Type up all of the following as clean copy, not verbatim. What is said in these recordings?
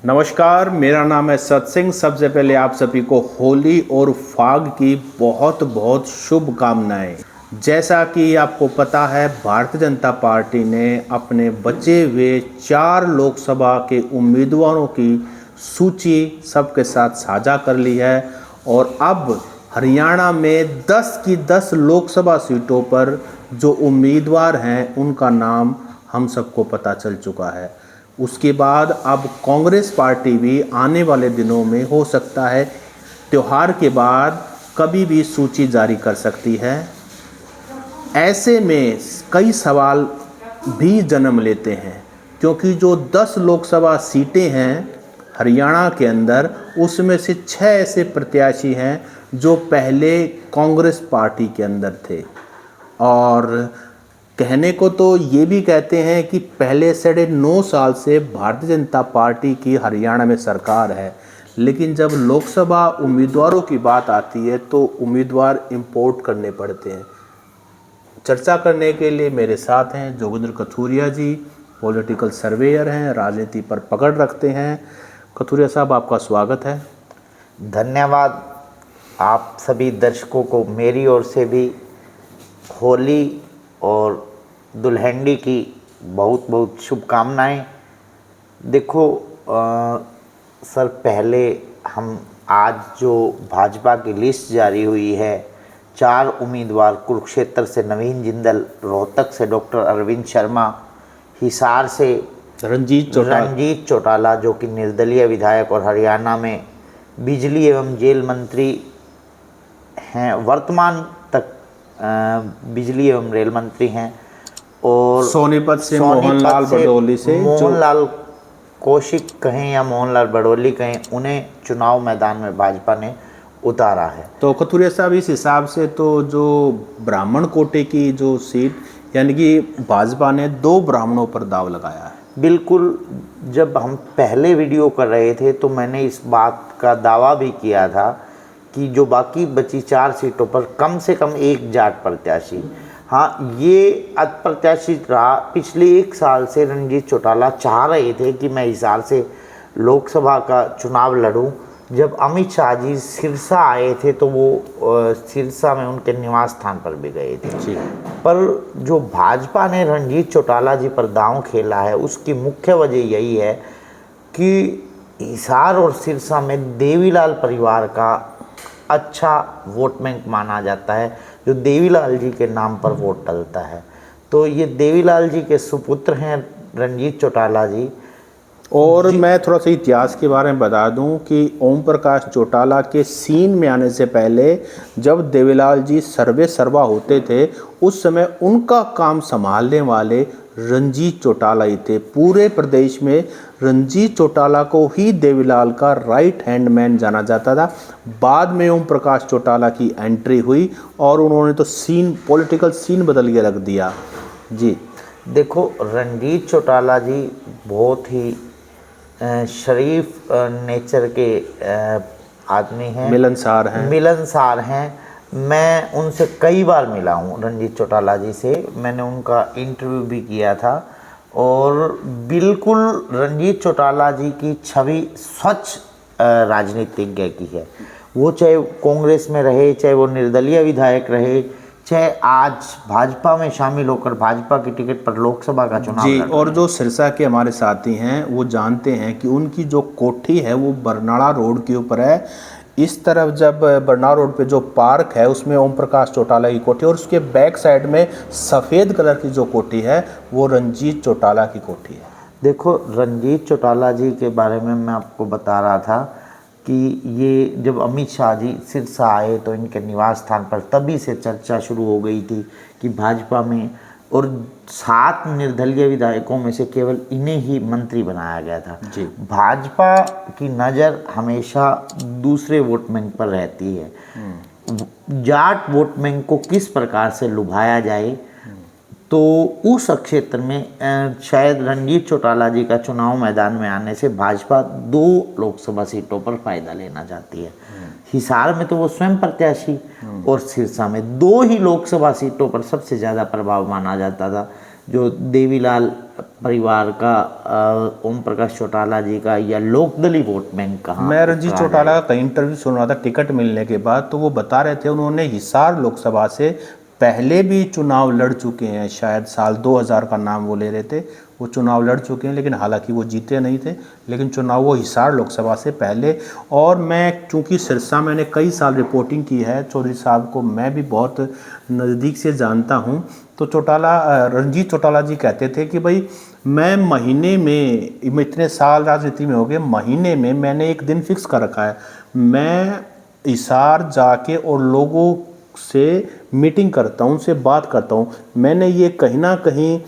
नमस्कार, मेरा नाम है सत्सिंह। सबसे पहले आप सभी को होली और फाग की बहुत बहुत शुभकामनाएं। जैसा कि आपको पता है, भारतीय जनता पार्टी ने अपने बचे हुए 4 लोकसभा के उम्मीदवारों की सूची सबके साथ साझा कर ली है और अब हरियाणा में 10 की 10 लोकसभा सीटों पर जो उम्मीदवार हैं उनका नाम हम सबको पता चल चुका है। उसके बाद अब कांग्रेस पार्टी भी आने वाले दिनों में हो सकता है त्योहार के बाद कभी भी सूची जारी कर सकती है। ऐसे में कई सवाल भी जन्म लेते हैं, क्योंकि जो 10 लोकसभा सीटें हैं हरियाणा के अंदर, उसमें से 6 ऐसे प्रत्याशी हैं जो पहले कांग्रेस पार्टी के अंदर थे। और कहने को तो ये भी कहते हैं कि पहले 9.5 साल से भारतीय जनता पार्टी की हरियाणा में सरकार है, लेकिन जब लोकसभा उम्मीदवारों की बात आती है तो उम्मीदवार इंपोर्ट करने पड़ते हैं। चर्चा करने के लिए मेरे साथ हैं जोगिंद्र कथुरिया जी, पॉलिटिकल सर्वेयर हैं, राजनीति पर पकड़ रखते हैं। कथुरिया साहब, आपका स्वागत है। धन्यवाद। आप सभी दर्शकों को मेरी ओर से भी होली और दुल्हनडी की बहुत बहुत शुभकामनाएं। देखो सर, पहले हम आज जो भाजपा की लिस्ट जारी हुई है, 4 उम्मीदवार कुरुक्षेत्र से नवीन जिंदल, रोहतक से डॉक्टर अरविंद शर्मा, हिसार से रंजीत चौटाला जो कि निर्दलीय विधायक और हरियाणा में बिजली एवं जेल मंत्री हैं, वर्तमान तक बिजली एवं रेल मंत्री हैं, और सोनीपत से मोहनलाल बड़ोली से मोहनलाल कौशिक कहें या मोहनलाल बड़ोली कहें, उन्हें चुनाव मैदान में भाजपा ने उतारा है। तो कथुरिया साहब, इस हिसाब से तो जो ब्राह्मण कोटे की जो सीट, यानी कि भाजपा ने 2 ब्राह्मणों पर दाव लगाया है। बिल्कुल। जब हम पहले वीडियो कर रहे थे तो मैंने इस बात का दावा भी किया था कि जो बाकी बची 4 सीटों पर कम से कम एक जाट प्रत्याशी, हाँ, ये अप्रत्याशित रहा। पिछले 1 साल से रंजीत चौटाला चाह रहे थे कि मैं हिसार से लोकसभा का चुनाव लड़ूं। जब अमित शाह जी सिरसा आए थे तो वो सिरसा में उनके निवास स्थान पर भी गए थे। पर जो भाजपा ने रंजीत चौटाला जी पर दांव खेला है, उसकी मुख्य वजह यही है कि हिसार और सिरसा में देवीलाल परिवार का अच्छा वोट बैंक माना जाता है, जो देवीलाल जी के नाम पर वोट डलता है। तो ये देवीलाल जी के सुपुत्र हैं रंजीत चौटाला जी। और मैं थोड़ा सा इतिहास के बारे में बता दूं कि ओम प्रकाश चौटाला के सीन में आने से पहले जब देवीलाल जी सर्वे सर्वा होते थे, उस समय उनका काम संभालने वाले रंजीत चौटाला ही थे। पूरे प्रदेश में रंजीत चौटाला को ही देवीलाल का राइट हैंड मैन जाना जाता था। बाद में ओम प्रकाश चौटाला की एंट्री हुई और उन्होंने तो पॉलिटिकल सीन बदल के रख दिया। जी देखो, रंजीत चौटाला जी बहुत ही शरीफ नेचर के आदमी हैं, मिलनसार हैं। मैं उनसे कई बार मिला हूँ, रंजीत चौटाला जी से। मैंने उनका इंटरव्यू भी किया था और बिल्कुल रंजीत चौटाला जी की छवि स्वच्छ राजनीतिज्ञ की है। वो चाहे कांग्रेस में रहे, चाहे वो निर्दलीय विधायक रहे, चाहे आज भाजपा में शामिल होकर भाजपा की टिकट पर लोकसभा का चुनाव जी। और जो सिरसा के हमारे साथी हैं वो जानते हैं कि उनकी जो कोठी है वो बरनाला रोड के ऊपर है। इस तरफ जब बरनाला रोड पे जो पार्क है उसमें ओम प्रकाश चौटाला की कोठी, और उसके बैक साइड में सफ़ेद कलर की जो कोठी है वो रंजीत चौटाला की कोठी है। देखो, रंजीत चौटाला जी के बारे में मैं आपको बता रहा था कि ये जब अमित शाह जी सिरसा आए तो इनके निवास स्थान पर तभी से चर्चा शुरू हो गई थी कि भाजपा में, और 7 निर्दलीय विधायकों में से केवल इन्हें ही मंत्री बनाया गया था। जी। भाजपा की नज़र हमेशा दूसरे वोट बैंक पर रहती है। जाट वोट बैंक को किस प्रकार से लुभाया जाए, तो उस क्षेत्र में शायद रंजीत चौटाला जी का चुनाव मैदान में आने से भाजपा 2 लोकसभा सीटों पर फायदा लेना चाहती है। हिसार में तो वो स्वयं प्रत्याशी, और सिरसा में 2 ही लोकसभा सीटों पर सबसे ज़्यादा प्रभाव माना जाता था, जो देवीलाल परिवार का, ओम प्रकाश चौटाला जी का, या लोकदली वोट बैंक कहाँ? मैं रंजीत चौटाला का कई इंटरव्यू सुन रहा था टिकट मिलने के बाद, तो वो बता रहे थे उन्होंने हिसार लोकसभा से पहले भी चुनाव लड़ चुके हैं, शायद साल 2000 का नाम वो ले रहे थे, वो चुनाव लड़ चुके हैं, लेकिन हालांकि वो जीते नहीं थे, लेकिन चुनाव वो हिसार लोकसभा से पहले। और मैं चूंकि सिरसा मैंने कई साल रिपोर्टिंग की है, चौधरी साहब को मैं भी बहुत नज़दीक से जानता हूँ, तो रंजीत चौटाला जी कहते थे कि भाई मैं महीने में, इतने साल राजनीति में हो गए, महीने में मैंने एक दिन फिक्स कर रखा है, मैं हिसार जाके और लोगों से मीटिंग करता हूँ, उनसे बात करता हूँ। मैंने ये कहीं ना कहीं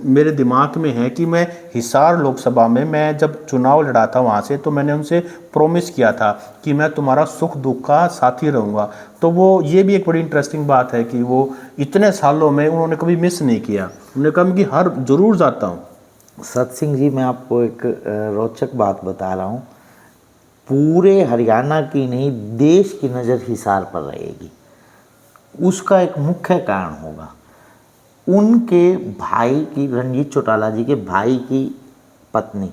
मेरे दिमाग में है कि मैं हिसार लोकसभा में मैं जब चुनाव लड़ा था वहाँ से, तो मैंने उनसे प्रॉमिस किया था कि मैं तुम्हारा सुख दुख का साथी रहूँगा। तो वो ये भी एक बड़ी इंटरेस्टिंग बात है कि वो इतने सालों में उन्होंने कभी मिस नहीं किया, उन्होंने कहा कि हर ज़रूर जाता हूँ। सत सिंह जी, मैं आपको एक रोचक बात बता रहा हूँ। पूरे हरियाणा की नहीं, देश की नज़र हिसार पर रहेगी। उसका एक मुख्य कारण होगा, उनके भाई की, रंजीत चौटाला जी के भाई की पत्नी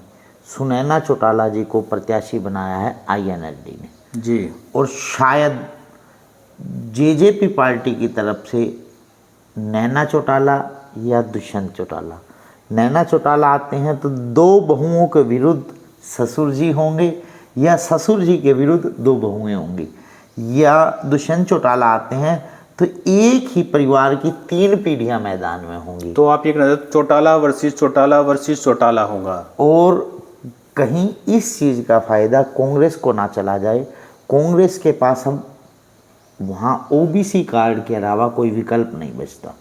सुनैना चौटाला जी को प्रत्याशी बनाया है INLD ने जी। और शायद JJP पार्टी की तरफ से नैना चौटाला या दुष्यंत चौटाला, नैना चौटाला आते हैं तो 2 बहुओं के विरुद्ध ससुर जी होंगे, या ससुर जी के विरुद्ध 2 बहुएं होंगी, या दुष्यंत चौटाला आते हैं तो एक ही परिवार की 3 पीढ़ियां मैदान में होंगी। तो आप एक नजर चौटाला वर्सेस चौटाला होगा। और कहीं इस चीज़ का फायदा कांग्रेस को ना चला जाए। कांग्रेस के पास हम वहाँ OBC कार्ड के अलावा कोई विकल्प नहीं बचता।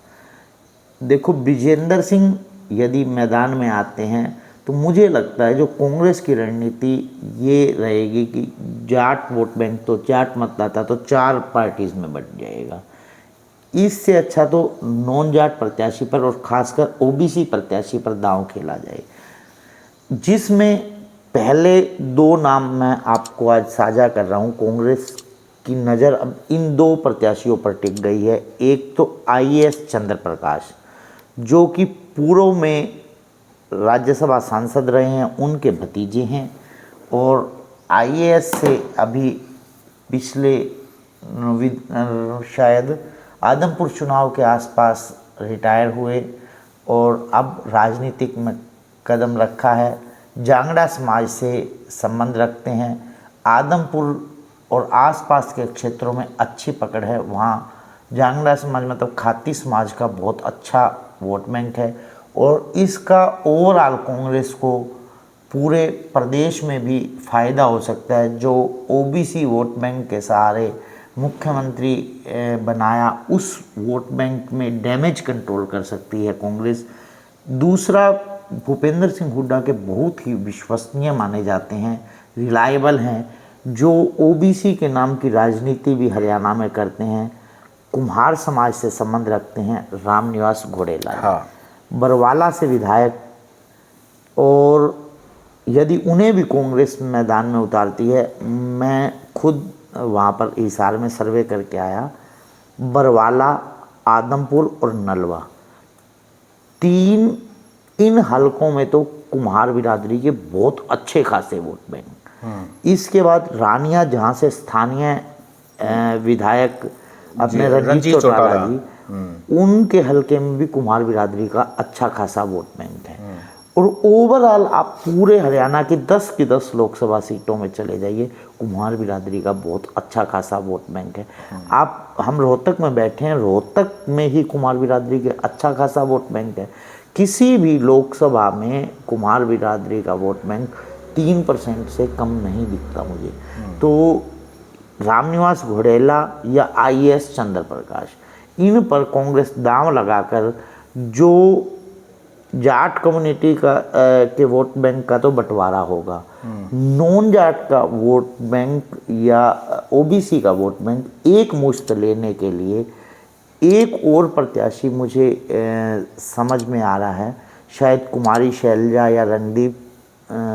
देखो, विजेंद्र सिंह यदि मैदान में आते हैं तो मुझे लगता है जो कांग्रेस की रणनीति ये रहेगी कि जाट वोट बैंक, तो जाट मतदाता तो 4 पार्टीज में बंट जाएगा। इससे अच्छा तो नॉन जाट प्रत्याशी पर और खासकर OBC प्रत्याशी पर दांव खेला जाए, जिसमें पहले 2 नाम मैं आपको आज साझा कर रहा हूं। कांग्रेस की नज़र अब इन 2 प्रत्याशियों पर टिक गई है। एक तो IAS चंद्र प्रकाश, जो कि पूर्व में राज्यसभा सांसद रहे हैं, उनके भतीजे हैं, और IAS से अभी पिछले शायद आदमपुर चुनाव के आसपास रिटायर हुए और अब राजनीतिक में कदम रखा है। जांगड़ा समाज से संबंध रखते हैं। आदमपुर और आसपास के क्षेत्रों में अच्छी पकड़ है। वहाँ जांगड़ा समाज मतलब खाती समाज का बहुत अच्छा वोट बैंक है, और इसका ओवरऑल कांग्रेस को पूरे प्रदेश में भी फ़ायदा हो सकता है। जो OBC वोट बैंक के सहारे मुख्यमंत्री बनाया, उस वोट बैंक में डैमेज कंट्रोल कर सकती है कांग्रेस। दूसरा, भूपेंद्र सिंह हुड्डा के बहुत ही विश्वसनीय माने जाते हैं, रिलायबल हैं, जो OBC के नाम की राजनीति भी हरियाणा में करते हैं, कुम्हार समाज से संबंध रखते हैं, रामनिवास घोड़ेला। हाँ। बरवाला से विधायक, और यदि उन्हें भी कांग्रेस मैदान में उतारती है, मैं खुद वहाँ पर हिसार में सर्वे करके आया, बरवाला, आदमपुर और नलवा, 3 इन हलकों में तो कुम्हार बिरादरी के बहुत अच्छे खासे वोट बैंक। इसके बाद रानिया, जहाँ से स्थानीय विधायक अपने रंजीत चौटाला जी, उनके हलके में भी कुम्हार बिरादरी का अच्छा खासा वोट बैंक है। और ओवरऑल आप पूरे हरियाणा की 10 लोकसभा सीटों में चले जाइए, कुम्हार बिरादरी का बहुत अच्छा खासा वोट बैंक है। हम रोहतक में बैठे हैं, रोहतक में ही कुम्हार बिरादरी के अच्छा खासा वोट बैंक है। किसी भी लोकसभा में कुम्हार बिरादरी का वोट बैंक 3% से कम नहीं दिखता मुझे। तो रामनिवास घोड़ेला या IAS चंद्र प्रकाश, इन पर कांग्रेस दांव लगाकर जो जाट कम्युनिटी का के वोट बैंक का तो बंटवारा होगा, नॉन जाट का वोट बैंक या OBC का वोट बैंक एक मुश्त लेने के लिए एक और प्रत्याशी मुझे समझ में आ रहा है, शायद कुमारी शैलजा या रणदीप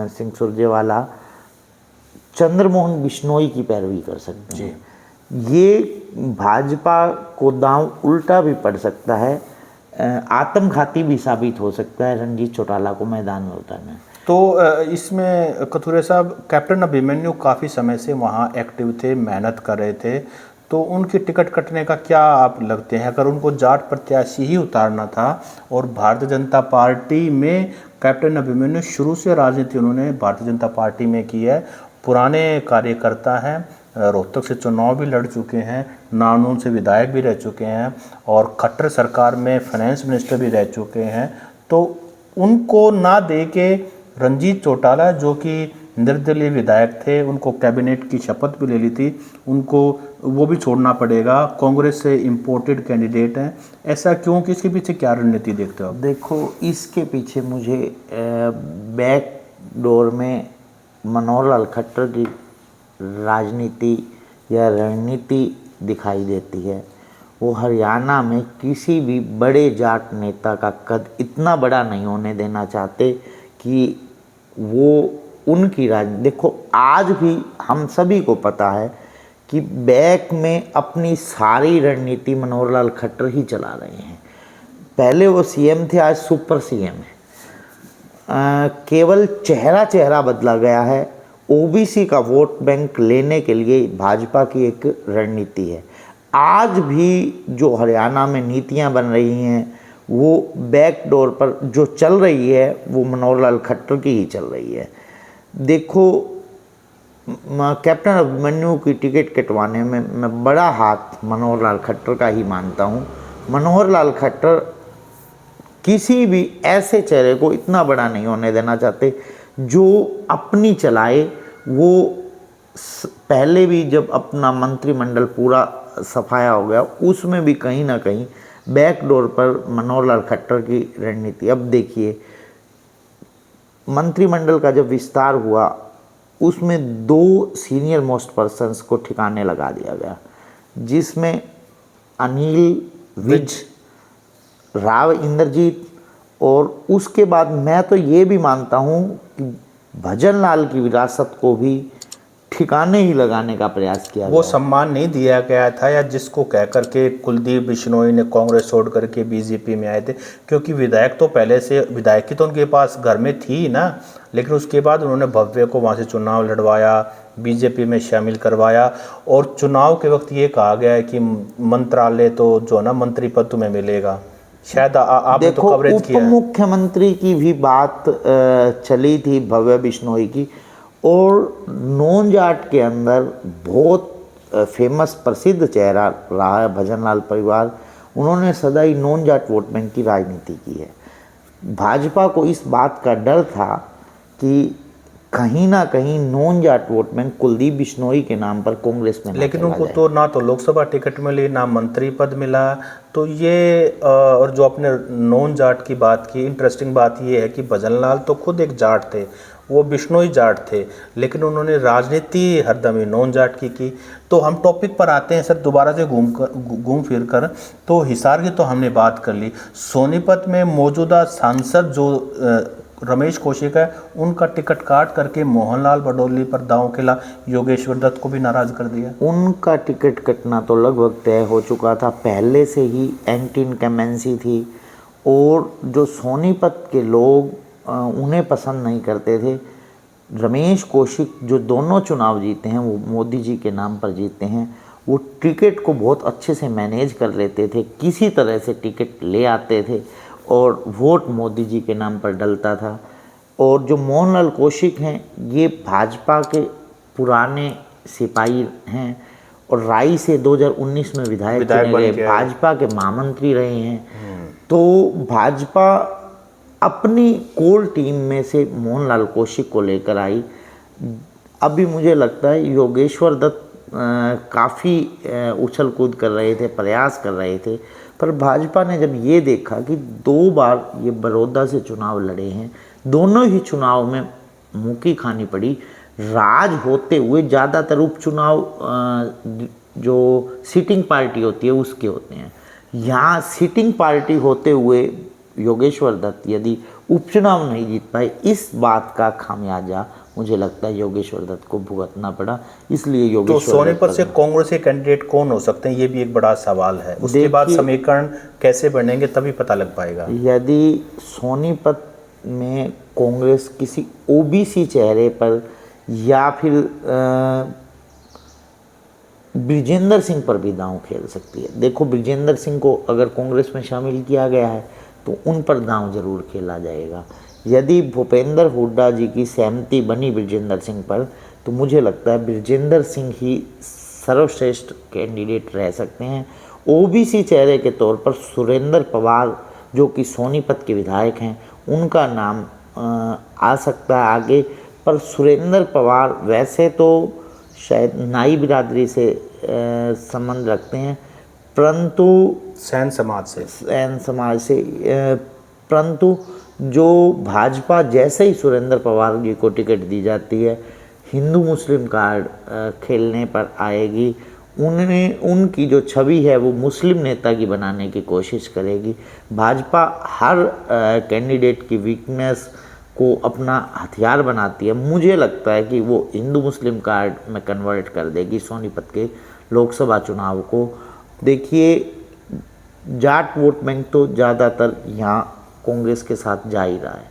सिंह सुरजेवाला चंद्रमोहन बिश्नोई की पैरवी कर सकते हैं। ये भाजपा को दांव उल्टा भी पड़ सकता है। आत्मघाती भी साबित हो सकता है रणजीत चौटाला को मैदान में उतारना। तो इसमें कथुरे साहब, कैप्टन अभिमन्यु काफ़ी समय से वहाँ एक्टिव थे, मेहनत कर रहे थे, तो उनकी टिकट कटने का क्या आप लगते हैं? अगर उनको जाट प्रत्याशी ही उतारना था और भारतीय जनता पार्टी में कैप्टन अभिमन्यु शुरू से राजनीति उन्होंने भारतीय जनता पार्टी में की है, पुराने कार्यकर्ता हैं, रोहतक से चुनाव भी लड़ चुके हैं, नानून से विधायक भी रह चुके हैं और खट्टर सरकार में फाइनेंस मिनिस्टर भी रह चुके हैं, तो उनको ना दे के रणजीत चौटाला जो कि निर्दलीय विधायक थे, उनको कैबिनेट की शपथ भी ले ली थी, उनको वो भी छोड़ना पड़ेगा, कांग्रेस से इम्पोर्टेड कैंडिडेट हैं, ऐसा क्यों? कि इसके पीछे क्या रणनीति देखते हो आप? देखो, इसके पीछे मुझे बैक डोर में मनोहर लाल खट्टर की राजनीति या रणनीति दिखाई देती है। वो हरियाणा में किसी भी बड़े जाट नेता का कद इतना बड़ा नहीं होने देना चाहते कि वो उनकी देखो, आज भी हम सभी को पता है कि बैक में अपनी सारी रणनीति मनोहर लाल खट्टर ही चला रहे हैं। पहले वो सीएम थे, आज सुपर सीएम है। केवल चेहरा बदला गया है। ओबीसी का वोट बैंक लेने के लिए भाजपा की एक रणनीति है। आज भी जो हरियाणा में नीतियां बन रही हैं वो बैक डोर पर जो चल रही है वो मनोहर लाल खट्टर की ही चल रही है। देखो, कैप्टन अभिमन्यु की टिकट कटवाने में मैं बड़ा हाथ मनोहर लाल खट्टर का ही मानता हूँ। मनोहर लाल खट्टर किसी भी ऐसे चेहरे को इतना बड़ा नहीं होने देना चाहते जो अपनी चलाए। वो पहले भी जब अपना मंत्रिमंडल पूरा सफाया हो गया, उसमें भी कहीं ना कहीं बैकडोर पर मनोहर लाल खट्टर की रणनीति। अब देखिए, मंत्रिमंडल का जब विस्तार हुआ उसमें 2 सीनियर मोस्ट पर्सन्स को ठिकाने लगा दिया गया, जिसमें अनिल विज, राव इंद्रजीत, और उसके बाद मैं तो ये भी मानता हूँ कि भजन लाल की विरासत को भी ठिकाने ही लगाने का प्रयास किया वो गया। सम्मान नहीं दिया गया था, या जिसको कह करके कुलदीप बिश्नोई ने कांग्रेस छोड़ करके बीजेपी में आए थे, क्योंकि विधायक तो पहले से विधायकी तो उनके पास घर में थी ना, लेकिन उसके बाद उन्होंने भव्य को वहाँ से चुनाव लड़वाया, बीजेपी में शामिल करवाया, और चुनाव के वक्त ये कहा गया है कि मंत्रालय तो जो है ना मंत्री पद तुम्हें मिलेगा। शायद आपने तो कवरेज किया है। उप मुख्यमंत्री की भी बात चली थी भव्य बिश्नोई की, और नॉन जाट के अंदर बहुत फेमस प्रसिद्ध चेहरा रहा है भजन लाल परिवार। उन्होंने सदा ही नॉन जाट वोट बैंक की राजनीति की है। भाजपा को इस बात का डर था कि कहीं ना कहीं non Jat vote bank Kuldeep Bishnoi के नाम पर कांग्रेस में, लेकिन उनको तो ना तो लोकसभा टिकट मिली ना मंत्री पद मिला। तो ये और जो आपने नॉन जाट की बात की, इंटरेस्टिंग बात ये है कि भजन लाल तो खुद एक जाट थे, वो बिश्नोई जाट थे, लेकिन उन्होंने राजनीति हरदम ही नॉन जाट की। तो हम टॉपिक पर आते हैं सर दोबारा से घूम फिर कर। तो हिसार की तो हमने बात कर ली। सोनीपत में मौजूदा सांसद जो रमेश कौशिक है, उनका टिकट काट करके मोहनलाल बडोली पर दांव खेला, योगेश्वर दत्त को भी नाराज कर दिया। उनका टिकट कटना तो लगभग तय हो चुका था, पहले से ही एंटी इनकम्बेंसी थी, और जो सोनीपत के लोग उन्हें पसंद नहीं करते थे। रमेश कौशिक जो दोनों चुनाव जीते हैं वो मोदी जी के नाम पर जीते हैं। वो टिकट को बहुत अच्छे से मैनेज कर लेते थे, किसी तरह से टिकट ले आते थे और वोट मोदी जी के नाम पर डलता था। और जो मोहनलाल कौशिक हैं, ये भाजपा के पुराने सिपाही हैं और राई से 2019 में विधायक चुने गए, भाजपा के महामंत्री रहे हैं। तो भाजपा अपनी कोर टीम में से मोहनलाल कौशिक को लेकर आई। अभी मुझे लगता है योगेश्वर दत्त काफ़ी उछल कूद कर रहे थे, प्रयास कर रहे थे, पर भाजपा ने जब ये देखा कि 2 बार ये बड़ौदा से चुनाव लड़े हैं, दोनों ही चुनाव में मुँह खानी पड़ी। राज होते हुए ज़्यादातर उपचुनाव जो सिटिंग पार्टी होती है उसके होते हैं। यहाँ सिटिंग पार्टी होते हुए योगेश्वर दत्त यदि उपचुनाव नहीं जीत पाए, इस बात का खामियाजा मुझे लगता है योगेश्वर दत्त को भुगतना पड़ा, इसलिए तो योगेश्वर सोनीपत दत्त से कांग्रेस के कैंडिडेट कौन हो सकते हैं, ये भी एक बड़ा सवाल है। उसके बाद देखिए- समीकरण कैसे बनेंगे तभी पता लग पाएगा। यदि सोनीपत में कांग्रेस किसी ओबीसी चेहरे पर या फिर ब्रिजेंद्र सिंह पर भी दांव खेल सकती है। देखो, ब्रिजेंद्र सिंह को अगर कांग्रेस में शामिल किया गया है तो उन पर दांव जरूर खेला जाएगा। यदि भूपेंद्र हुड्डा जी की सहमति बनी ब्रिजेंद्र सिंह पर, तो मुझे लगता है ब्रिजेंद्र सिंह ही सर्वश्रेष्ठ कैंडिडेट रह सकते हैं। ओबीसी चेहरे के तौर पर सुरेंद्र पवार जो कि सोनीपत के विधायक हैं, उनका नाम आ सकता है आगे। पर सुरेंद्र पवार वैसे तो शायद नाई बिरादरी से संबंध रखते हैं, परंतु सैन समाज से परंतु जो भाजपा जैसे ही सुरेंद्र पवार जी को टिकट दी जाती है, हिंदू मुस्लिम कार्ड खेलने पर आएगी। उनकी जो छवि है वो मुस्लिम नेता की बनाने की कोशिश करेगी। भाजपा हर कैंडिडेट की वीकनेस को अपना हथियार बनाती है। मुझे लगता है कि वो हिंदू मुस्लिम कार्ड में कन्वर्ट कर देगी सोनीपत के लोकसभा चुनाव को। देखिए, जाट वोट बैंक तो ज़्यादातर यहाँ कांग्रेस के साथ जा ही रहा है।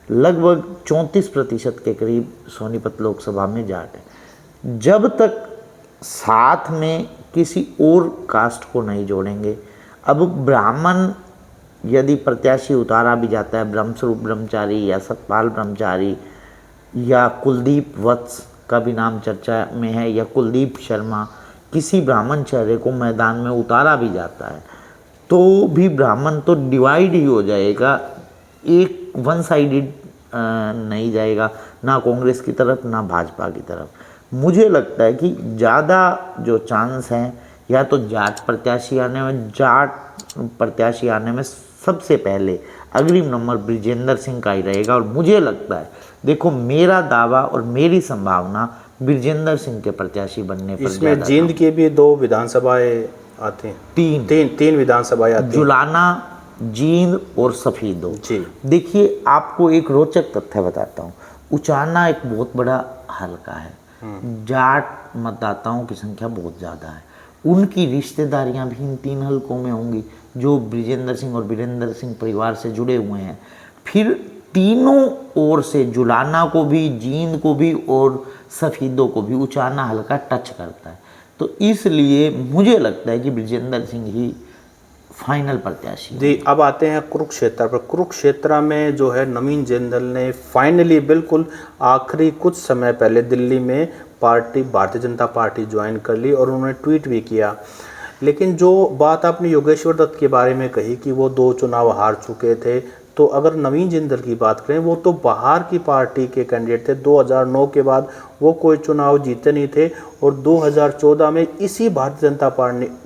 लगभग 34% के करीब सोनीपत लोकसभा में जाट है। जब तक साथ में किसी और कास्ट को नहीं जोड़ेंगे, अब ब्राह्मण यदि प्रत्याशी उतारा भी जाता है, ब्रह्मस्वरूप ब्रह्मचारी या सतपाल ब्रह्मचारी या कुलदीप वत्स का भी नाम चर्चा में है, या कुलदीप शर्मा, किसी ब्राह्मण चेहरे को मैदान में उतारा भी जाता है तो भी ब्राह्मण तो डिवाइड ही हो जाएगा, एक वन साइडेड नहीं जाएगा, ना कांग्रेस की तरफ ना भाजपा की तरफ। मुझे लगता है कि ज़्यादा जो चांस हैं या तो जाट प्रत्याशी आने में सबसे पहले अग्रिम नंबर ब्रिजेंद्र सिंह का ही रहेगा। और मुझे लगता है, देखो, मेरा दावा और मेरी संभावना ब्रिजेंद्र सिंह के प्रत्याशी बनने पर। इसमें जींद के भी 2 विधानसभाएं आती हैं, तीन विधानसभाएं आती हैं, जुलाना, जींद और सफीदो। जी देखिए, आपको एक रोचक तथ्य बताता हूँ। उचाना एक बहुत बड़ा हलका है, जाट मतदाताओं की संख्या बहुत ज़्यादा है। उनकी रिश्तेदारियां भी इन 3 हलकों में होंगी जो ब्रिजेंद्र सिंह और वीरेंद्र सिंह परिवार से जुड़े हुए हैं। फिर तीनों ओर से जुलाना को भी, जींद को भी और सफीदों को भी उचाना हल्का टच करता है। तो इसलिए मुझे लगता है कि ब्रिजेंद्र सिंह ही फाइनल प्रत्याशी। जी, अब आते हैं कुरुक्षेत्र पर। कुरुक्षेत्र में जो है नवीन जिंदल ने फाइनली बिल्कुल आखिरी कुछ समय पहले दिल्ली में भारतीय जनता पार्टी ज्वाइन कर ली और उन्होंने ट्वीट भी किया। लेकिन जो बात आपने योगेश्वर दत्त के बारे में कही कि वो 2 चुनाव हार चुके थे, तो अगर नवीन जिंदल की बात करें, वो तो बाहर की पार्टी के कैंडिडेट थे। 2009 के बाद वो कोई चुनाव जीते नहीं थे और 2014 में इसी भारतीय जनता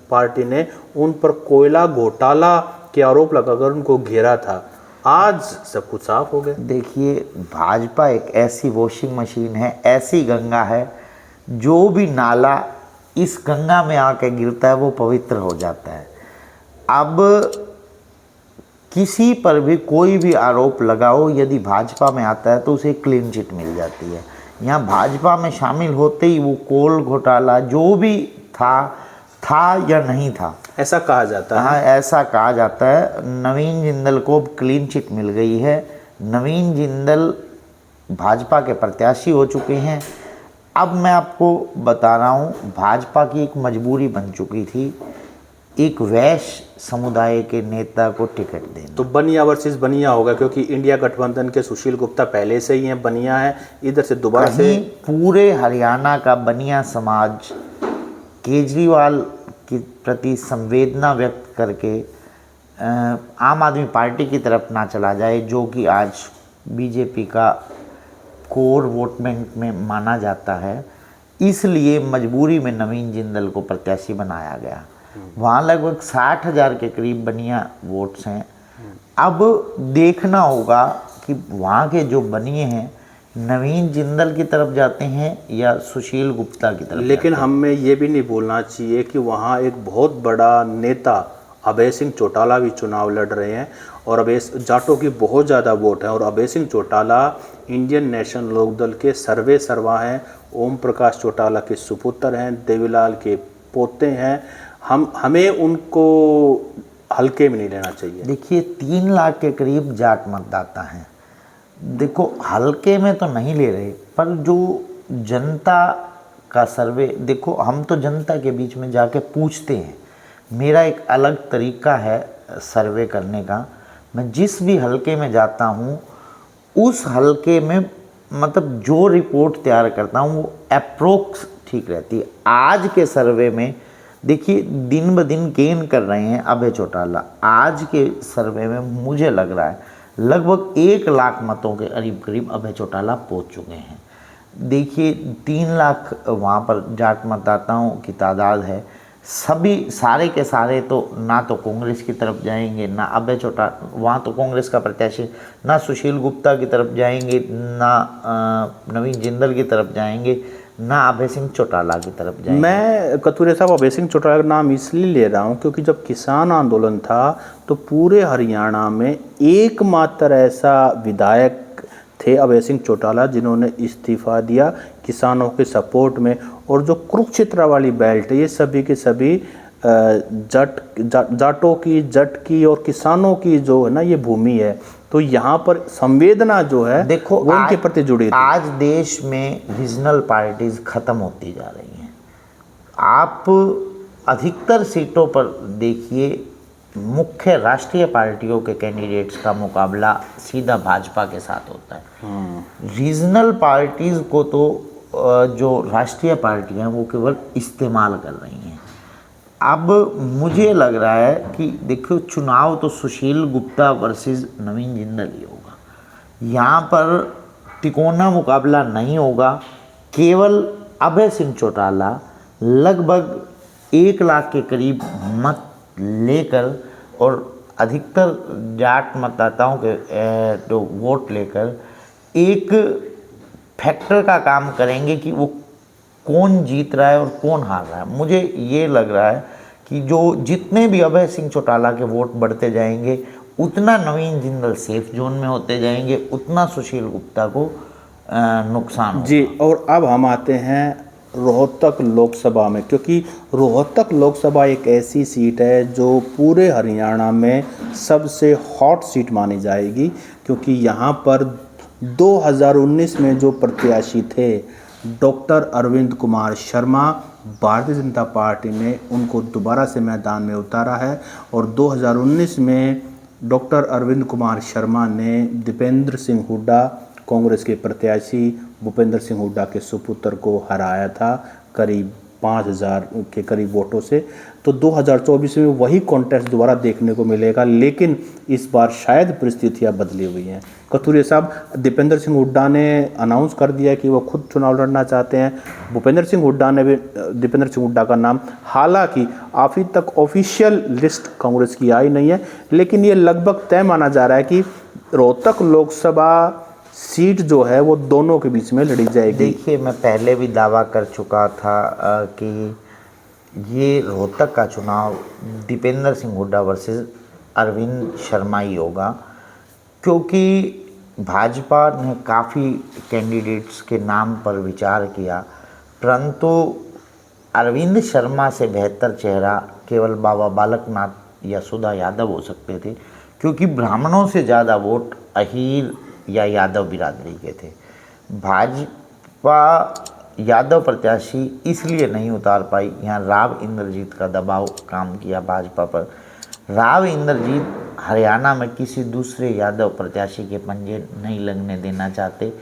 पार्टी ने उन पर कोयला घोटाला के आरोप लगाकर उनको घेरा था। आज सब कुछ साफ हो गया। देखिए, भाजपा एक ऐसी वॉशिंग मशीन है, ऐसी गंगा है, जो भी नाला इस गंगा में आके गिरता है वो पवित्र हो जाता है। अब किसी पर भी कोई भी आरोप लगाओ, यदि भाजपा में आता है तो उसे क्लीन चिट मिल जाती है। यहाँ भाजपा में शामिल होते ही वो कोल घोटाला जो भी था या नहीं था, ऐसा कहा जाता है। हाँ, ऐसा कहा जाता है। नवीन जिंदल को क्लीन चिट मिल गई है। नवीन जिंदल भाजपा के प्रत्याशी हो चुके हैं। अब मैं आपको बता रहा हूँ, भाजपा की एक मजबूरी बन चुकी थी एक वैश्य समुदाय के नेता को टिकट देना। तो बनिया वर्सेस बनिया होगा, क्योंकि इंडिया गठबंधन के सुशील गुप्ता पहले से ही हैं, बनिया है, इधर से दोबारा से पूरे हरियाणा का बनिया समाज केजरीवाल के प्रति संवेदना व्यक्त करके आम आदमी पार्टी की तरफ ना चला जाए, जो कि आज बीजेपी का कोर वोट बैंक में माना जाता है। इसलिए मजबूरी में नवीन जिंदल को प्रत्याशी बनाया गया। वहाँ लगभग 60,000 के करीब बनिया वोट्स हैं। अब देखना होगा कि वहाँ के जो बनिए हैं नवीन जिंदल की तरफ जाते हैं या सुशील गुप्ता की तरफ। लेकिन हमें ये भी नहीं भूलना चाहिए कि वहाँ एक बहुत बड़ा नेता अभय सिंह चौटाला भी चुनाव लड़ रहे हैं और अवेश जाटों की बहुत ज़्यादा वोट है। और अभय सिंह चौटाला इंडियन नेशनल लोकदल के सर्वे सर्वा हैं, ओम प्रकाश चौटाला के सुपुत्र हैं, देवीलाल के पोते हैं। हमें उनको हल्के में नहीं लेना चाहिए। देखिए 3 लाख के करीब जाट मतदाता हैं। देखो हल्के में तो नहीं ले रहे, पर जो जनता का सर्वे, देखो हम तो जनता के बीच में जाके पूछते हैं। मेरा एक अलग तरीका है सर्वे करने का। मैं जिस भी हलके में जाता हूँ उस हलके में मतलब जो रिपोर्ट तैयार करता हूँ वो अप्रोक्स ठीक रहती है। आज के सर्वे में देखिए दिन ब दिन गेन कर रहे हैं अभय चौटाला। आज के सर्वे में मुझे लग रहा है लगभग 1 लाख मतों के करीब अभय चौटाला पहुंच चुके हैं। देखिए 3 लाख वहाँ पर जाट मतदाताओं की तादाद है। सभी सारे के सारे तो ना तो कांग्रेस की तरफ जाएंगे, ना अभय चौटाला, वहाँ तो कांग्रेस का प्रत्याशी ना सुशील गुप्ता की तरफ जाएंगे, ना नवीन जिंदल की तरफ जाएंगे, ना अभय सिंह चौटाला की तरफ जाएंगे। मैं कतूरे साहब अभय सिंह चौटाला का नाम इसलिए ले रहा हूँ क्योंकि जब किसान आंदोलन था तो पूरे हरियाणा में एकमात्र ऐसा विधायक थे अभय सिंह चौटाला जिन्होंने इस्तीफा दिया किसानों के सपोर्ट में। और जो कुरुक्षेत्र वाली बेल्ट है ये सभी के सभी जाटों की, जट की और किसानों की जो है ना ये भूमि है। तो यहाँ पर संवेदना जो है देखो वो उनके प्रति जुड़ी थी। आज देश में रीजनल पार्टीज खत्म होती जा रही हैं। आप अधिकतर सीटों पर देखिए मुख्य राष्ट्रीय पार्टियों के कैंडिडेट्स का मुकाबला सीधा भाजपा के साथ होता है। रीजनल पार्टीज को तो जो राष्ट्रीय पार्टियां हैं वो केवल इस्तेमाल कर रही हैं। अब मुझे लग रहा है कि देखो चुनाव तो सुशील गुप्ता वर्सेस नवीन जिंदल ही होगा। यहाँ पर तिकोना मुकाबला नहीं होगा। केवल अभय सिंह चौटाला लगभग 1 लाख के करीब मत लेकर और अधिकतर जाट मतदाताओं के जो वोट लेकर एक फैक्टर का काम करेंगे कि वो कौन जीत रहा है और कौन हार रहा है। मुझे ये लग रहा है कि जो जितने भी अभय सिंह चौटाला के वोट बढ़ते जाएंगे उतना नवीन जिंदल सेफ जोन में होते जाएंगे, उतना सुशील गुप्ता को नुकसान होगा। जी, और अब हम आते हैं रोहतक लोकसभा में, क्योंकि रोहतक लोकसभा एक ऐसी सीट है जो पूरे हरियाणा में सबसे हॉट सीट मानी जाएगी। क्योंकि यहाँ पर 2019 में जो प्रत्याशी थे डॉक्टर अरविंद कुमार शर्मा, भारतीय जनता पार्टी ने उनको दोबारा से मैदान में उतारा है। और 2019 में डॉक्टर अरविंद कुमार शर्मा ने दीपेंद्र सिंह हुड्डा, कांग्रेस के प्रत्याशी भूपेंद्र सिंह हुड्डा के सुपुत्र को हराया था करीब 5000 के करीब वोटों से। तो 2024 में वही कॉन्टेस्ट दोबारा देखने को मिलेगा, लेकिन इस बार शायद परिस्थितियां बदली हुई हैं। कथूरिया साहब, दीपेंद्र सिंह हुड्डा ने अनाउंस कर दिया कि वो खुद चुनाव लड़ना चाहते हैं। भूपेंद्र सिंह हुड्डा ने भी दीपेंद्र सिंह हुड्डा का नाम, हालांकि अभी तक ऑफिशियल लिस्ट कांग्रेस की आई नहीं है, लेकिन ये लगभग तय माना जा रहा है कि रोहतक लोकसभा सीट जो है वो दोनों के बीच में लड़ी जाएगी। देखिए मैं पहले भी दावा कर चुका था कि ये रोहतक का चुनाव दीपेंद्र सिंह हुड्डा वर्सेस अरविंद शर्मा ही होगा, क्योंकि भाजपा ने काफ़ी कैंडिडेट्स के नाम पर विचार किया, परंतु अरविंद शर्मा से बेहतर चेहरा केवल बाबा बालकनाथ या सुधा यादव हो सकते थे, क्योंकि ब्राह्मणों से ज़्यादा वोट अहीर या यादव बिरादरी के थे। भाजपा यादव प्रत्याशी इसलिए नहीं उतार पाई, यहाँ राव इंद्रजीत का दबाव काम किया भाजपा पर। राव इंद्रजीत हरियाणा में किसी दूसरे यादव प्रत्याशी के पंजे नहीं लगने देना चाहते।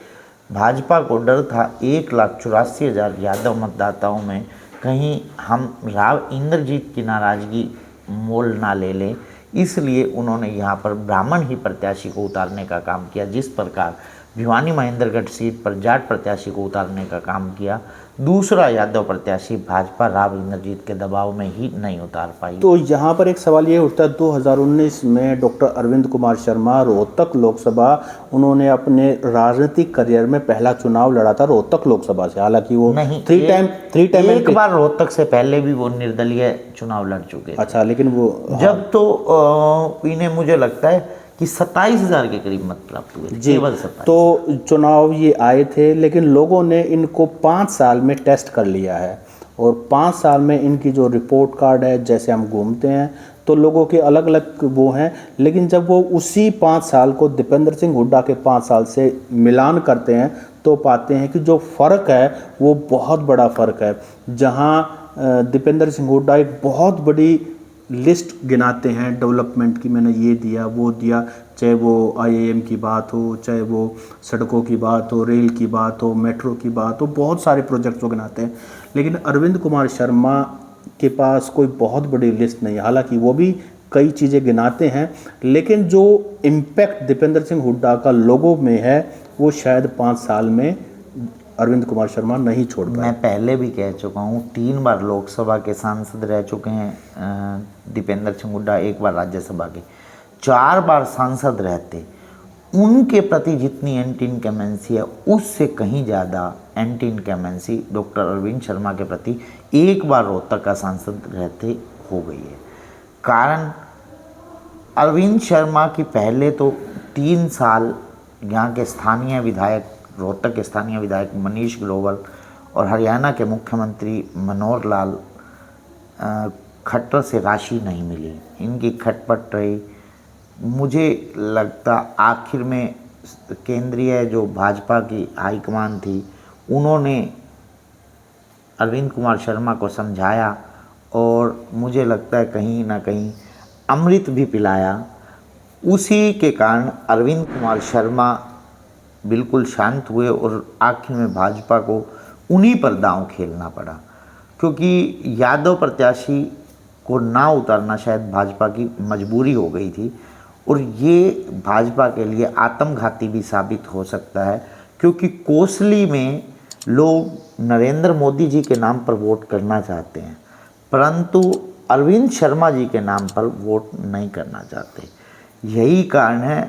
भाजपा को डर था 1,84,000 यादव मतदाताओं में कहीं हम राव इंद्रजीत की नाराज़गी मोल ना ले लें, इसलिए उन्होंने यहाँ पर ब्राह्मण ही प्रत्याशी को उतारने का काम किया। जिस प्रकार भिवानी महेंद्रगढ़ सीट पर जाट प्रत्याशी को उतारने का काम किया, दूसरा यादव प्रत्याशी भाजपा राव इंद्रजीत के दबाव में ही नहीं उतार पाई। तो यहाँ पर एक सवाल ये उठता है, 2019 में डॉक्टर अरविंद कुमार शर्मा रोहतक लोकसभा, उन्होंने अपने राजनीतिक करियर में पहला चुनाव लड़ा था रोहतक लोकसभा से, हालांकि वो नहीं थ्री टाइम एक बार रोहतक से पहले भी वो निर्दलीय चुनाव लड़ चुके। अच्छा, लेकिन वो जब तो इन्हें मुझे लगता है कि 27,000 के करीब मत प्राप्त हुए थे, जी। केवल 27। तो चुनाव ये आए थे, लेकिन लोगों ने इनको 5 साल में टेस्ट कर लिया है और 5 साल में इनकी जो रिपोर्ट कार्ड है, जैसे हम घूमते हैं तो लोगों के अलग अलग वो हैं, लेकिन जब वो उसी 5 साल को दीपेंद्र सिंह हुड्डा के 5 साल से मिलान करते हैं तो पाते हैं कि जो फ़र्क है वो बहुत बड़ा फ़र्क है। जहाँ दीपेंद्र सिंह हुड्डा एक बहुत बड़ी लिस्ट गिनाते हैं डेवलपमेंट की, मैंने ये दिया वो दिया, चाहे वो IIM की बात हो, चाहे वो सड़कों की बात हो, रेल की बात हो, मेट्रो की बात हो, बहुत सारे प्रोजेक्ट वो गिनाते हैं। लेकिन अरविंद कुमार शर्मा के पास कोई बहुत बड़ी लिस्ट नहीं है, हालांकि वो भी कई चीज़ें गिनाते हैं, लेकिन जो इम्पैक्ट दीपेंद्र सिंह हुड्डा का लोगों में है वो शायद 5 साल में अरविंद कुमार शर्मा नहीं छोड़ पाए। मैं पहले भी कह चुका हूँ, 3 बार लोकसभा के सांसद रह चुके हैं दीपेंद्र सिंह हुड्डा, 1 बार राज्यसभा के, 4 बार सांसद रहते, उनके प्रति जितनी एंटी इनकमेंसी है उससे कहीं ज़्यादा anti incumbency doctor Arvind Sharma के प्रति 1 बार रोहतक का सांसद रहते हो गई है। कारण अरविंद शर्मा की पहले तो 3 साल यहाँ के स्थानीय विधायक, रोहतक के स्थानीय विधायक मनीष ग्रोवर और हरियाणा के मुख्यमंत्री मनोहर लाल खट्टर से राशि नहीं मिली, इनकी खटपट रही। मुझे लगता आखिर में केंद्रीय जो भाजपा की हाईकमान थी उन्होंने अरविंद कुमार शर्मा को समझाया और मुझे लगता है कहीं ना कहीं अमृत भी पिलाया। उसी के कारण अरविंद कुमार शर्मा बिल्कुल शांत हुए और आखिर में भाजपा को उन्हीं पर दांव खेलना पड़ा, क्योंकि यादव प्रत्याशी को ना उतारना शायद भाजपा की मजबूरी हो गई थी और ये भाजपा के लिए आत्मघाती भी साबित हो सकता है, क्योंकि कोसली में लोग नरेंद्र मोदी जी के नाम पर वोट करना चाहते हैं परंतु अरविंद शर्मा जी के नाम पर वोट नहीं करना चाहते, यही कारण है।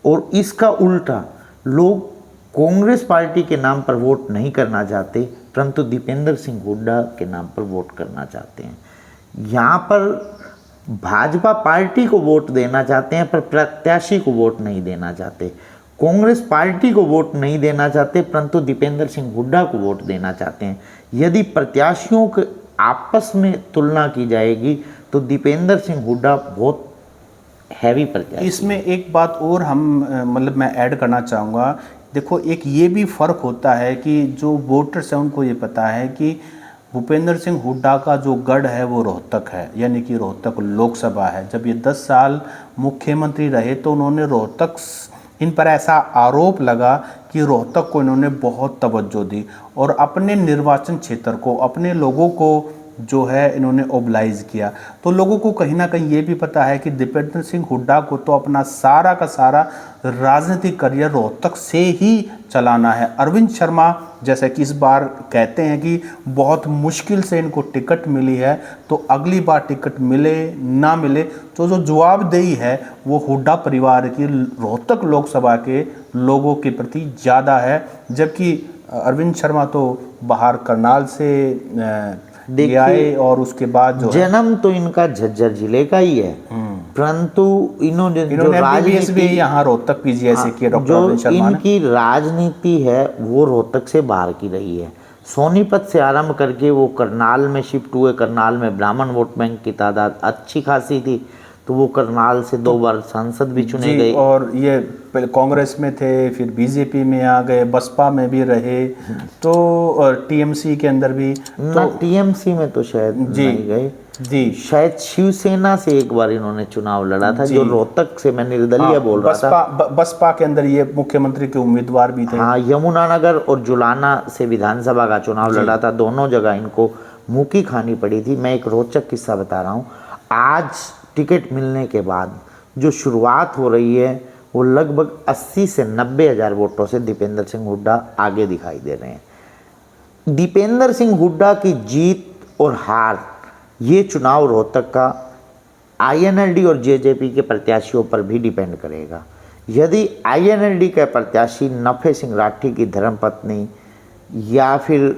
और इसका उल्टा लोग कांग्रेस पार्टी के नाम पर वोट नहीं करना चाहते परंतु दीपेंद्र सिंह हुड्डा के नाम पर वोट करना चाहते हैं। यहाँ पर भाजपा पार्टी को वोट देना चाहते हैं पर प्रत्याशी को वोट नहीं देना चाहते, कांग्रेस पार्टी को वोट नहीं देना चाहते परंतु दीपेंद्र सिंह हुड्डा को वोट देना चाहते हैं। यदि प्रत्याशियों के आपस में तुलना की जाएगी तो दीपेंद्र सिंह हुड्डा बहुत हैवी प्रत्याशी। इसमें एक बात और हम मतलब मैं ऐड करना चाहूँगा, देखो एक ये भी फ़र्क होता है कि जो वोटर्स हैं उनको ये पता है कि भूपेंद्र सिंह हुड्डा का जो गढ़ है वो रोहतक है, यानी कि रोहतक लोकसभा है। जब ये 10 साल मुख्यमंत्री रहे तो उन्होंने रोहतक, इन पर ऐसा आरोप लगा कि रोहतक को इन्होंने बहुत तवज्जो दी और अपने निर्वाचन क्षेत्र को, अपने लोगों को जो है इन्होंने ओबलाइज किया। तो लोगों को कहीं ना कहीं ये भी पता है कि दीपेंद्र सिंह हुड्डा को तो अपना सारा का सारा राजनीतिक करियर रोहतक से ही चलाना है। अरविंद शर्मा जैसे कि इस बार कहते हैं कि बहुत मुश्किल से इनको टिकट मिली है, तो अगली बार टिकट मिले ना मिले तो जो जवाबदेही है वो हुड्डा परिवार की रोहतक लोकसभा के लोगों के प्रति ज़्यादा है। जबकि अरविंद शर्मा तो बाहर करनाल से आए और उसके बाद जो जन्म तो इनका झज्जर जिले का ही है परंतु इन्होंने जो राजनीति भी यहाँ रोहतक PGI से किया, डॉक्टर अरविंद शर्मा ने, इनकी राजनीति है वो रोहतक से बाहर की रही है। सोनीपत से आरंभ करके वो करनाल में शिफ्ट हुए, करनाल में ब्राह्मण वोट बैंक की तादाद अच्छी खासी थी तो वो करनाल से 2 बार सांसद भी चुने गए और ये पहले कांग्रेस में थे, फिर बीजेपी में आ गए, बसपा में भी रहे, तो और TMC के अंदर भी ना, TMC में तो शायद नहीं गए जी, शायद शिवसेना से एक बार इन्होंने चुनाव लड़ा था, जो रोहतक से मैं निर्दलीय बोल रहा था। बसपा के अंदर ये मुख्यमंत्री के उम्मीदवार भी थे। हाँ, यमुनानगर और जुलाना से विधानसभा का चुनाव लड़ा था, दोनों जगह इनको मुँह खानी पड़ी थी। मैं एक रोचक किस्सा बता रहा हूँ। आज टिकट मिलने के बाद जो शुरुआत हो रही है वो लगभग 80 से 90 हज़ार वोटों से दीपेंद्र सिंह हुड्डा आगे दिखाई दे रहे हैं। दीपेंद्र सिंह हुड्डा की जीत और हार ये चुनाव रोहतक का INLD और JJP के प्रत्याशियों पर भी डिपेंड करेगा। यदि INLD के प्रत्याशी नफे सिंह राठी की धर्मपत्नी या फिर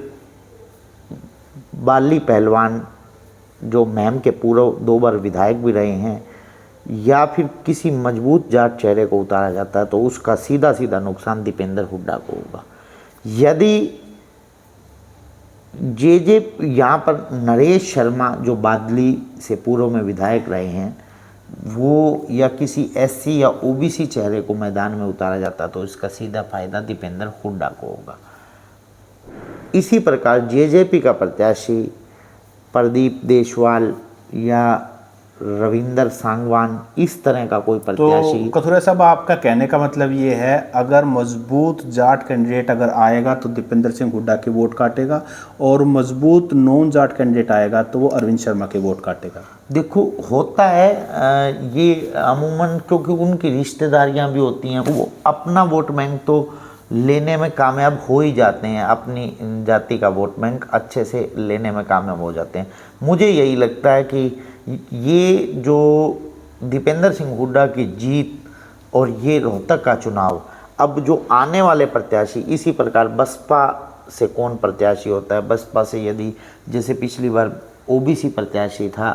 बाली पहलवान जो मैम के पूर्व 2 बार विधायक भी रहे हैं, या फिर किसी मजबूत जाट चेहरे को उतारा जाता है तो उसका सीधा सीधा नुकसान दीपेंद्र हुड्डा को होगा। यदि जे यहाँ पर नरेश शर्मा जो बादली से पूर्व में विधायक रहे हैं वो या किसी एससी या ओबीसी चेहरे को मैदान में उतारा जाता तो इसका सीधा फायदा दीपेंद्र हुड्डा को होगा। इसी प्रकार जेजेपी का प्रत्याशी प्रदीप देशवाल या रविंदर सांगवान इस तरह का कोई प्रत्याशी। तो कथुरिया साहब, आपका कहने का मतलब ये है अगर मजबूत जाट कैंडिडेट अगर आएगा तो दीपेंद्र सिंह हुड्डा के वोट काटेगा और मजबूत नॉन जाट कैंडिडेट आएगा तो वो अरविंद शर्मा के वोट काटेगा? देखो होता है ये अमूमन, क्योंकि उनकी रिश्तेदारियां भी होती हैं, वो अपना वोट बैंक तो लेने में कामयाब हो ही जाते हैं, अपनी जाति का वोट बैंक अच्छे से लेने में कामयाब हो जाते हैं। मुझे यही लगता है कि ये जो दीपेंद्र सिंह हुड्डा की जीत और ये रोहतक का चुनाव, अब जो आने वाले प्रत्याशी इसी प्रकार बसपा से कौन प्रत्याशी होता है, बसपा से यदि जैसे पिछली बार ओबीसी प्रत्याशी था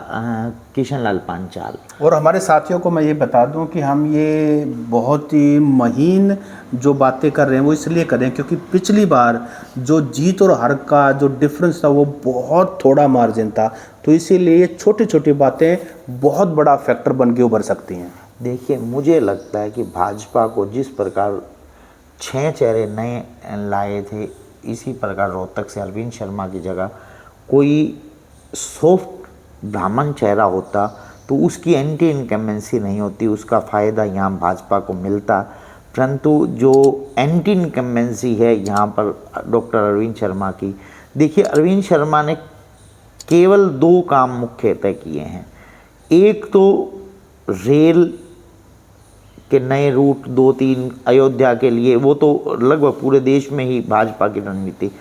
किशन लाल पांचाल। और हमारे साथियों को मैं ये बता दूं कि हम ये बहुत ही महीन जो बातें कर रहे हैं वो इसलिए कर रहे हैं क्योंकि पिछली बार जो जीत और हार का जो डिफरेंस था वो बहुत थोड़ा मार्जिन था, तो इसीलिए ये छोटी छोटी बातें बहुत बड़ा फैक्टर बन के उभर सकती हैं। देखिए मुझे लगता है कि भाजपा को जिस प्रकार 6 चेहरे नए लाए थे, इसी प्रकार रोहतक से अरविंद शर्मा की जगह कोई सॉफ्ट ब्राह्मण चेहरा होता तो उसकी एंटी इनकम्बेंसी नहीं होती, उसका फ़ायदा यहाँ भाजपा को मिलता। परंतु जो एंटी इनकम्बेंसी है यहाँ पर डॉक्टर अरविंद शर्मा की, देखिए अरविंद शर्मा ने केवल 2 काम मुख्यतः किए हैं। एक तो रेल के नए रूट 2-3 अयोध्या के लिए, वो तो लगभग पूरे देश में ही भाजपा की रणनीति,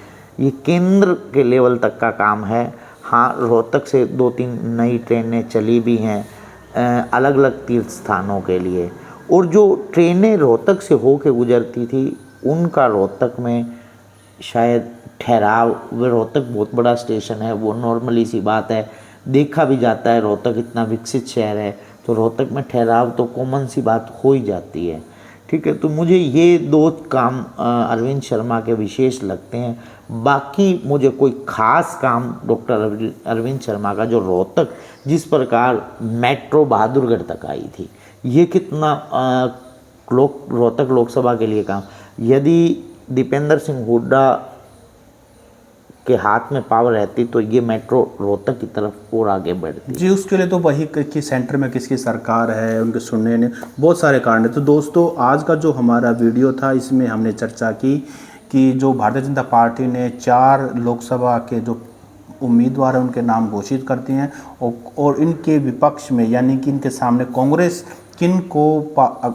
ये केंद्र के लेवल तक का काम है। हाँ, रोहतक से 2-3 नई ट्रेनें चली भी हैं अलग अलग तीर्थ स्थानों के लिए, और जो ट्रेनें रोहतक से होके गुजरती थी उनका रोहतक में शायद ठहराव, वे रोहतक बहुत बड़ा स्टेशन है, वो नॉर्मली सी बात है, देखा भी जाता है, रोहतक इतना विकसित शहर है तो रोहतक में ठहराव तो कॉमन सी बात हो ही जाती है। ठीक है, तो मुझे ये 2 काम अरविंद शर्मा के विशेष लगते हैं। बाकी मुझे कोई ख़ास काम डॉक्टर अरविंद शर्मा का, जो रोहतक जिस प्रकार मेट्रो बहादुरगढ़ तक आई थी, ये कितना रोहतक लोकसभा के लिए काम, यदि दीपेंद्र सिंह हुड्डा के हाथ में पावर रहती तो ये मेट्रो रोहतक की तरफ और आगे बढ़ती जी। उसके लिए तो वही कि सेंटर में किसकी सरकार है, उनके सुनने ने बहुत सारे कारण है। तो दोस्तों, आज का जो हमारा वीडियो था इसमें हमने चर्चा की कि जो भारतीय जनता पार्टी ने 4 लोकसभा के जो उम्मीदवार हैं उनके नाम घोषित करते हैं और इनके विपक्ष में यानी कि इनके सामने कांग्रेस किन को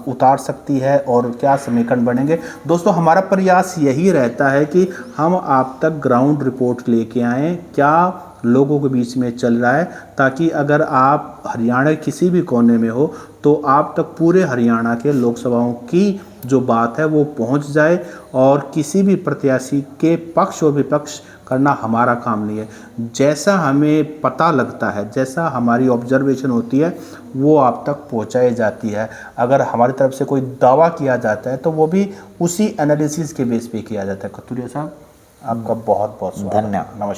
उतार सकती है और क्या समीकरण बनेंगे। दोस्तों, हमारा प्रयास यही रहता है कि हम आप तक ग्राउंड रिपोर्ट लेके आएँ, क्या लोगों के बीच में चल रहा है, ताकि अगर आप हरियाणा किसी भी कोने में हो तो आप तक पूरे हरियाणा के लोकसभाओं की जो बात है वो पहुंच जाए, और किसी भी प्रत्याशी के पक्ष और विपक्ष करना हमारा काम नहीं है। जैसा हमें पता लगता है, जैसा हमारी ऑब्जर्वेशन होती है वो आप तक पहुंचाई जाती है। अगर हमारी तरफ से कोई दावा किया जाता है तो वो भी उसी एनालिसिस के बेस पे किया जाता है। कथुरिया साहब, आपका बहुत बहुत धन्यवाद। नमस्कार।